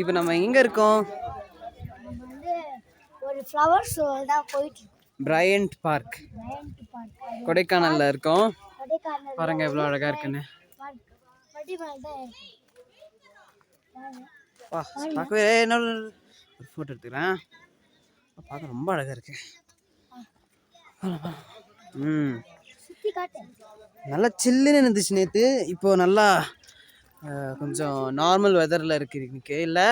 இப்போ நம்ம எங்க இருக்கோம்? ஒரு ஃப்ளவர் ஷோ தான் போயிட்டு பிரையண்ட் பார்க் கொடைக்கானல்ல இருக்கோம். பாருங்க எவ்வளவு அழகா இருக்குன்னு. பார்க்கவே ஒரு ஃபோட்டோ எடுத்துக்கிறேன். பார்க்க ரொம்ப அழகா இருக்கு. நல்லா சில்லுன்னு இருந்துச்சு நேற்று. இப்போ நல்லா கொஞ்சம் நார்மல் வெதரில் இருக்கு இன்னைக்கு. இல்லை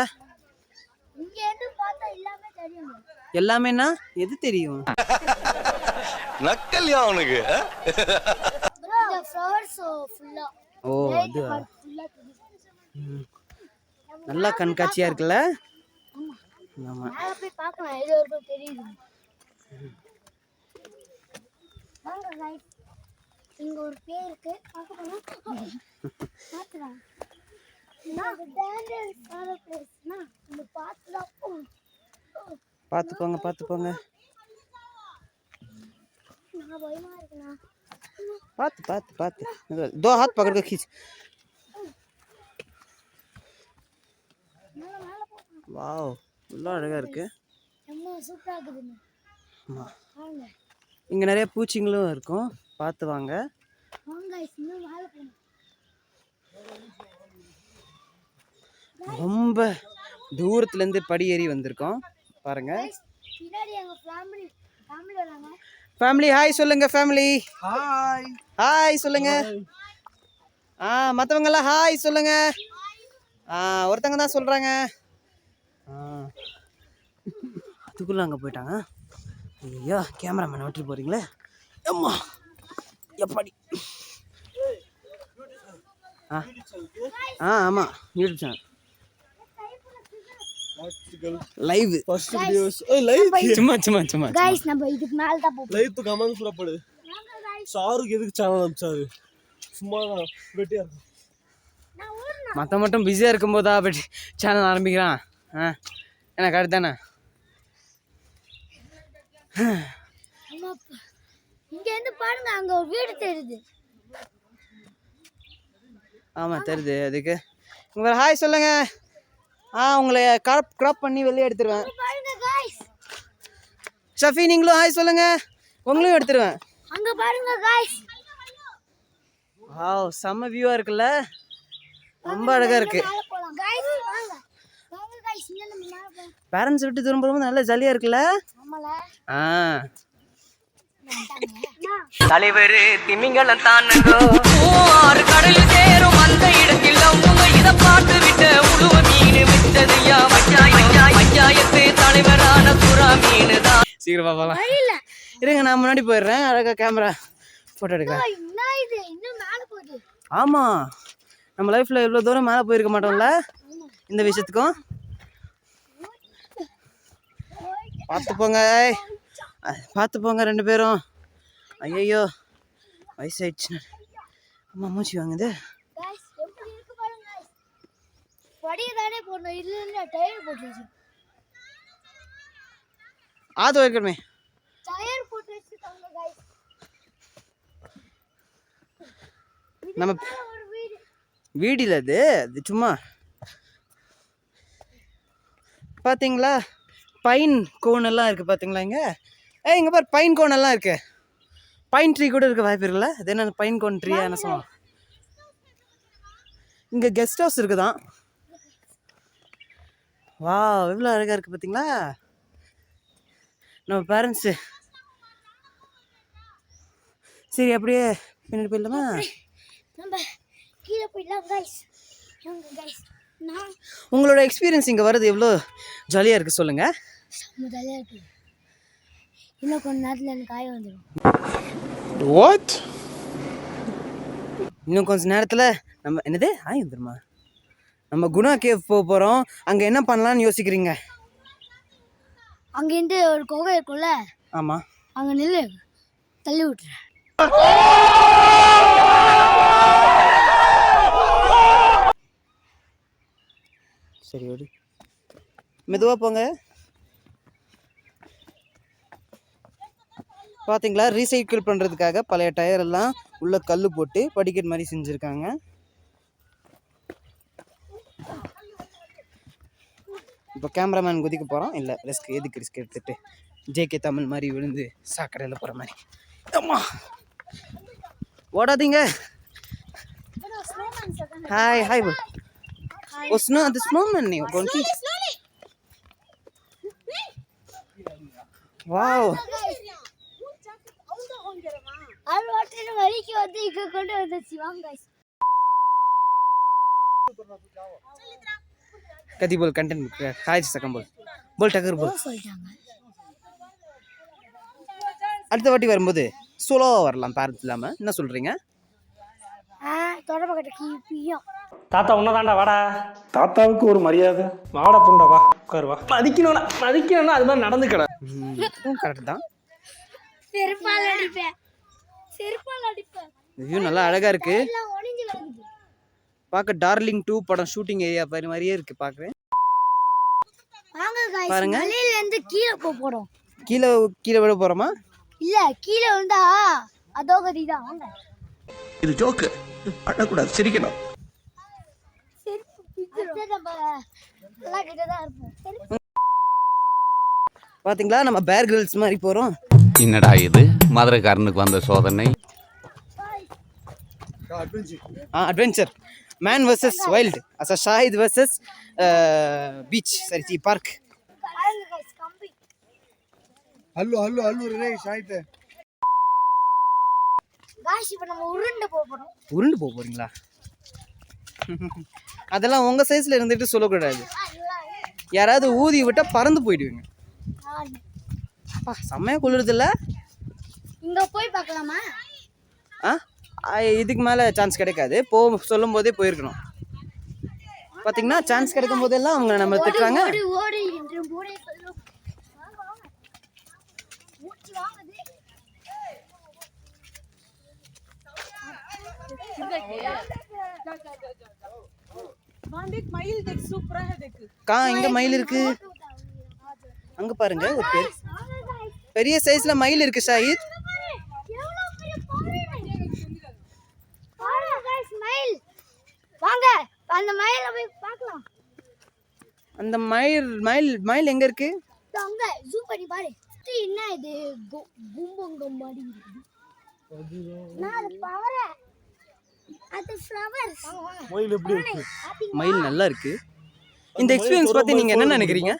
எல்லாமேனா எது தெரியும்? நக்கல்யா அவனுக்கு. ஓ அது நல்லா கண்காட்சியா இருக்குல்ல. ஆமா இங்க ஒரு பேர் இருக்கு பார்த்துக்கோங்க பார்த்துக்கோங்க. பார்த்து பார்த்து பார்த்து दो हाथ पकड़ के खींच. வாவ் நல்லா அழகா இருக்கு. இங்க நிறைய பூச்சிங்களும் இருக்கும். பார்த்து வாங்க. ரொம்ப தூரத்துல இருந்து படி ஏறி வந்திருக்கோம் பாருங்க. ஃபேமிலி ஹாய் சொல்லுங்க. ஃபேமிலி ஹாய் ஹாய் சொல்லுங்க. மற்றவங்க எல்லாம் ஹாய் சொல்லுங்க. ஒருத்தங்க தான் சொல்றாங்க. அதுக்குள்ள அங்கே போயிட்டாங்க. ஐயா கேமராமேன் விட்டு போறீங்களே. அம்மா எப்படி? ஆமாம் YouTube channel live first videos. Live சும்மா சும்மா சும்மா गाइस நம்ம இதுக்கு மேல தான் போறோம். லைவ் து கமெண்ட் சொல்ல போடு. சாருக்கு எதுக்கு சேனல் அனுப்பிச்சாரு? சும்மா வெட்டியா இருக்கு. மற்ற மட்டும் பிஸியாக இருக்கும்போதா அப்படி சேனல் ஆரம்பிக்கிறான். என்ன கரெக்ட் தானே? இங்க இருந்து பாருங்க அங்க ஒரு வீடு தெரியுது. ஆமாம் தெரியுது. அதுக்கு உங்களை ஹாய் சொல்லுங்க. உங்களை கிராப் பண்ணி வெளியே எடுத்துருவேன். ஷஃபி நீங்களும் ஹாய் சொல்லுங்க. உங்களையும் எடுத்துருவேன். அங்க பாருங்க गाइस. வாவ் செம்ம வியூவா இருக்குல்ல. ரொம்ப அழகா இருக்கு. गाइस வாங்க. வாங்க गाइस இங்க நம்ம மேல போலாம். பேரண்ட்ஸ் விட்டு தூரம் போகும்போது நல்லா ஜாலியா இருக்குல்ல. ஆமால. தலைவர் திமிங்கலம் தானங்கோ ஆறு கடலில் சேரும் அந்த இடத்தில் அவங்க இத பார்த்து விட்ட உழுவ மீன் விட்டதையா பஞ்சாயத்து தலைவரான சுறா மீன் தான். சீக்கிரமா போலாம். இருங்க நான் முன்னாடி போயிடுறேன். அழகா கேமரா போட்டோ எடுக்கிறேன். ஆமா நம்ம லைஃப்ல இவ்வளவு தூரம் மேலே போயிருக்க மாட்டோம்ல இந்த விஷயத்துக்கும். பார்த்து போங்க ரெண்டு பேரும். ஐயோ வயசாயிடுச்சு. அம்மா மூச்சு வாங்குது. ஆது வைக்கணுமே. நம்ம வீடு இல்லை அது சும்மா பார்த்தீங்களா பைன் கோன் எல்லாம் இருக்குது பார்த்தீங்களா. இங்கே பாரு பைன் கோன் எல்லாம் இருக்கு. பைன் ட்ரீ கூட இருக்க வாய்ப்பு இருக்குல்ல. அது என்ன பைன் கோன் ட்ரீயா என்ன சொல்லலாம். இங்கே கெஸ்ட் ஹவுஸ் இருக்குதான். வா எவ்வளோ அழகாக இருக்குது பார்த்தீங்களா. நம்ம பேரண்ட்ஸு. சரி அப்படியே பின்னாடி போயிடலாமா? உங்களோட எக்ஸ்பீரியன்ஸ் இங்கே வர்றது எவ்வளோ ஜாலியாக இருக்குது சொல்லுங்கள். ஜாலியாக இருக்குது. இன்னும் கொஞ்ச நேரத்தில் எனக்கு காய வந்துடும். வாட்? இன்னும் கொஞ்ச நேரத்தில் நம்ம என்னது ஆய் வந்துடுமா? நம்ம குணா கேவ் போக போகிறோம். அங்கே என்ன பண்ணலான்னு யோசிக்கிறீங்க? அங்கேருந்து ஒரு குகை இருக்கும்ல. ஆமாம் அங்கே நில்லு தள்ளி விட்டுறேன். சரி ஓடி மெதுவாக போங்க. பார்த்தீங்களா, ரீசைக்கிள் பண்ணுறதுக்காக பழைய டயர் எல்லாம் உள்ள கல் போட்டு படிக்கட் மாதிரி செஞ்சுருக்காங்க. இப்போ கேமராமேன் குதிக்க போகிறோம். இல்லை ரிஸ்க், எதுக்கு ரிஸ்க் எடுத்துகிட்டு ஜேகே தமிழ் மாதிரி விழுந்து சாக்கடையில் போகிற மாதிரி. அம்மா ஓடாதீங்க. ஹாய் ஹாய் போல். ஓ ஸ்னோ, அது ஸ்னோமேன் நீ கொஞ்சம். வாவ், அது வாட்டர் வலிக்கு வந்து இங்க கொண்டு வந்துச்சு. வாங்க गाइस. कति बोल कंटेंट हाय सकम बोल टकर बोल. சொல்லிட்டாங்க. அடுத்த வாட்டி வரும்போது சோலோவா வரலாம், பேரண்ட் இல்லாம. என்ன சொல்றீங்க? தொடர்பு கிப்பியும் தாத்தா உன்னதாண்டா, வாடா. தாத்தாவுக்கு ஒரு மரியாதை. வாடா புண்டா, வா உட்காரு, வா. மதிக்கணும்னா அது மாதிரி நடந்துக்கடா. கரெக்ட் தான். செருப்பால அடிப்பேன். வியூ நல்லா அழகா இருக்கு. எல்லாம் ஒளிஞ்சு கிடக்குது. பார்க்க டார்லிங் 2 படம் ஷூட்டிங் ஏரியா மாதிரியே இருக்கு பார்க்கறேன். வாங்க गाइस, பாருங்க. மலையில இருந்து கீழே போறோம். கீழே விட போறோமா? இல்ல, கீழே விழுந்தா அதோ கதிதான். வாங்க. இது ஜோக்கு, அழக்கூடாது, சிரிக்கணும். பாத்தீங்களா, நம்ம பேர் கிரில்ஸ் மாதிரி போறோம். என்னடா இது மதுரைக்காரனுக்கு வந்த சோதனை. Adventure man versus wild. அசா ஷாஹித் வர்சஸ் பீச். சரி பார்க். ஹல்லு ரே ஷாஹித். गाइस, இப்போ நம்ம உருண்டு போறோம். உருண்டு போறீங்களா? அதெல்லாம் உங்க சைஸ்ல இருந்துட்டு சொல்லக்கூடாது. யாராவது ஊதி விட்டா பறந்து போயிடுவீங்க. அப்பா செம்மையா குளிருது இல்ல? இங்க போய் பார்க்கலாமா? இதுக்கு மேலே சான்ஸ் கிடைக்காது. சொல்லும் போதே போயிருக்கணும். பார்த்தீங்கன்னா சான்ஸ் கிடைக்கும் போதெல்லாம் அவங்க நம்ம திட்டுறாங்க. ஓடி என்று மூடே சொல்லும். மூச்சு வாங்குது. இங்க மயில் இருக்கு. அங்க பாருங்க, ஒரு பெரிய சைஸ்ல மயில் இருக்கு ஷாஹித். வாங்க, அந்த மயில போய் பார்க்கலாம். அந்த மயில் எங்க இருக்கு? அங்க ஜூம் பண்ணி பாரு. என்ன இது கும்பங்கம் மாதிரி இருக்குது. நான் பவர அது ஃப்ளவர். மயில் எப்படி இருக்கு? மயில் நல்லா இருக்கு. இந்த எக்ஸ்பீரியன்ஸ் பத்தி நீங்க என்ன நினைக்கிறீங்க?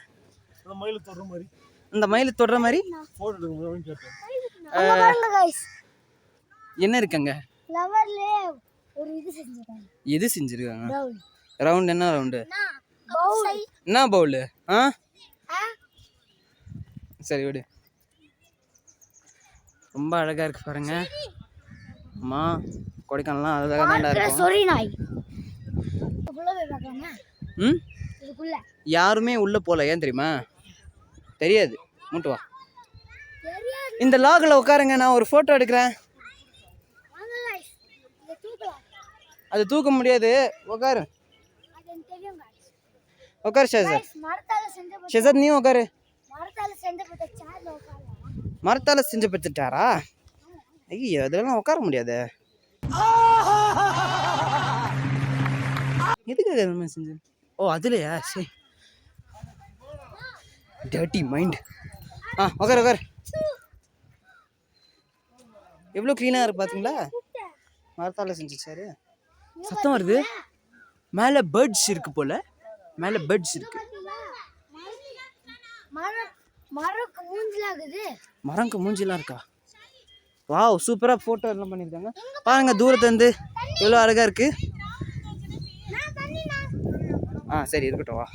அந்த மயில் தொடுற மாதிரி. இந்த மயில் தொடுற மாதிரி போட்டோ எடுக்கணும்னு கேட்டேன். அங்க பாருங்க गाइस, என்ன இருக்குங்க? ஃப்ளவர்ல ஒரு இது செஞ்சிருக்காங்க. எது செஞ்சிருக்காங்க? பவுல். ரவுண்ட் என்ன ரவுண்டு? பவுல். என்ன பவுல்? சரி விடு. ரொம்ப அழகா இருக்கு பாருங்க. அம்மா கொடைக்கானல்லாம் அழகா தான் இருக்கும். சொரி நாய். உள்ள போய் பார்க்கலாமா? இதுக்குள்ள யாருமே உள்ள போல. ஏன் தெரியுமா? தெரியாது. மூட்டு வா. இந்த லாக்ல உட்காருங்க, நான் ஒரு போட்டோ எடுக்கிறேன். வாங்க गाइस, இத தூக்கலாம். அது தூக்க முடியாது. உட்காரு. அது தெரியும் गाइस. உட்காரு ஷஹத். गाइस, மரத்தால செஞ்ச ஷஹத் நீ உட்காரு. மரத்தால செஞ்ச சேர்ல உட்காரலாம். மரத்தால செஞ்சு பத்துட்டாரா? ஐயோ, அதெல்லாம் உட்கார முடியாது. எதுக்கு அது செஞ்சு? ஓ அதுலையா? சரி. Dirty mind. உட்கார். எவ்வளோ க்ளீனாக இருக்கு பார்த்தீங்களா? மரத்தால செஞ்சு சார். சத்தம் வருது. மேலே பேர்ட்ஸ் இருக்கு போல. மேலே பேர்ட்ஸ் இருக்கு. மரக்கு மூஞ்சிலாகுது. மரங்க மூஞ்சிலாம் இருக்கா? வாவ், சூப்பராக ஃபோட்டோ எல்லாம் பண்ணியிருக்காங்க. பாருங்க தூரத்துலேருந்து எவ்வளோ அழகாக இருக்கு. சரி இருக்கட்டும், வா.